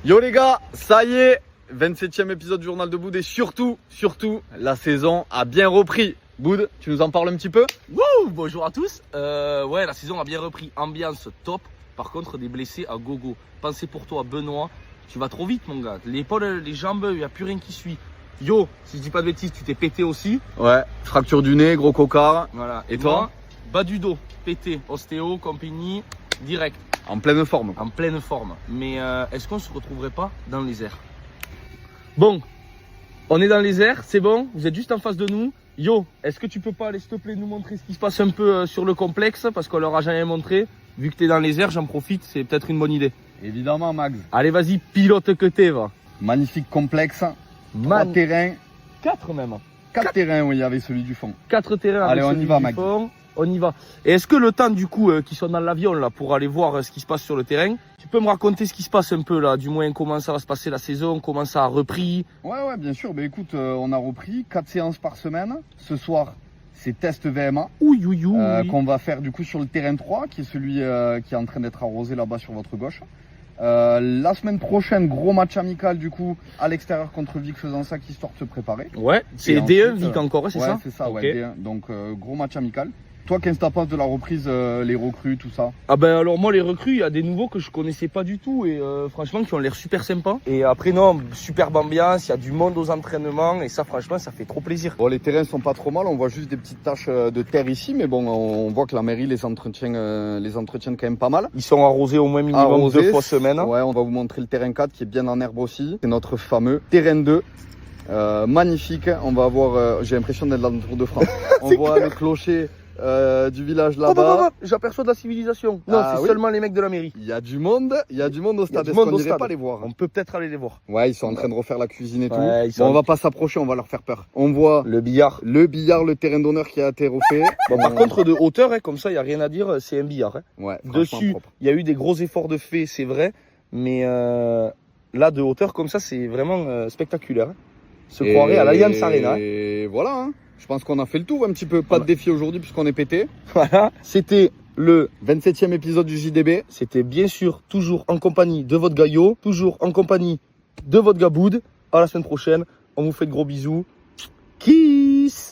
Yo les gars, ça y est, 27e épisode du Journal de Boud et surtout, la saison a bien repris. Boud, tu nous en parles un petit peu? Wouh, bonjour à tous. Ouais, la saison a bien repris, ambiance top. Par contre, des blessés à gogo. Pensez pour toi, Benoît, tu vas trop vite mon gars. L'épaule, les jambes, il n'y a plus rien qui suit. Yo, si je dis pas de bêtises, tu t'es pété aussi. Ouais, fracture du nez, gros cocard. Voilà. Et toi? Moi, bas du dos, pété, ostéo, compagnie, direct. En pleine forme. En pleine forme. Mais est-ce qu'on se retrouverait pas dans les airs? Bon, on est dans les airs, c'est bon, vous êtes juste en face de nous. Yo, est-ce que tu peux pas aller s'il te plaît nous montrer ce qui se passe un peu sur le complexe? Parce qu'on leur a jamais montré. Vu que t'es dans les airs, j'en profite, c'est peut-être une bonne idée. Évidemment Max. Allez vas-y, pilote que t'es va. Magnifique complexe. 3 terrains. 4 même. 4 terrains, oui, avec celui du fond. 4 terrains. Allez, avec on celui y va du Max. fond. On y va. Et est-ce que le temps du coup qu'ils sont dans l'avion là pour aller voir ce qui se passe sur le terrain, tu peux me raconter ce qui se passe un peu là, du moins comment ça va se passer la saison, comment ça a repris? Ouais, bien sûr. Bah écoute, on a repris 4 séances par semaine. Ce soir, c'est test VMA. Oui. Qu'on va faire du coup sur le terrain 3, qui est celui qui est en train d'être arrosé là-bas sur votre gauche. La semaine prochaine, gros match amical du coup à l'extérieur contre Vic Fezensac, histoire de se préparer. Ouais, c'est Et D1 ensuite, Vic encore, c'est ça? Ouais, c'est ça, Ok. ouais, D1. Donc gros match amical. Toi, qu'est-ce que t'as pensé de la reprise, les recrues, tout ça? Ah ben alors moi les recrues, il y a des nouveaux que je connaissais pas du tout et franchement qui ont l'air super sympas. Et après non, superbe ambiance, il y a du monde aux entraînements et ça franchement ça fait trop plaisir. Bon, les terrains sont pas trop mal, on voit juste des petites taches de terre ici, mais bon, on voit que la mairie les entretient quand même pas mal. Ils sont arrosés au moins minimum Arrosés, 2 fois semaine. Ouais, on va vous montrer le terrain 4 qui est bien en herbe aussi. C'est notre fameux terrain 2. Magnifique, on va avoir, j'ai l'impression d'être dans le Tour de France. On voit le clocher du village là-bas. J'aperçois de la civilisation. Non, Ah c'est oui. seulement les mecs de la mairie. Il y a du monde au stade. du Est-ce monde qu'on au irait stade. pas les voir? On peut peut-être aller les voir. Ouais, ils sont en train de refaire la cuisine et tout. Ouais, ils sont- Bon, on va pas s'approcher, on va leur faire peur. On voit Le billard. le terrain d'honneur qui a été refait. Bon, par contre de hauteur, hein, comme ça il y a rien à dire, c'est un billard. Hein. Ouais, franchement Dessus, propre. il y a eu des gros efforts de fait, c'est vrai, mais là de hauteur comme ça, c'est vraiment spectaculaire. Hein. Se croirait à l'Allianz Arena. Hein. Et voilà, hein. Je pense qu'on a fait le tour un petit peu. Pas de défi aujourd'hui puisqu'on est pété. Voilà. C'était le 27e épisode du JDB. C'était bien sûr toujours en compagnie de votre gaillot, toujours en compagnie de votre gaboud. À la semaine prochaine, on vous fait de gros bisous. Kiss.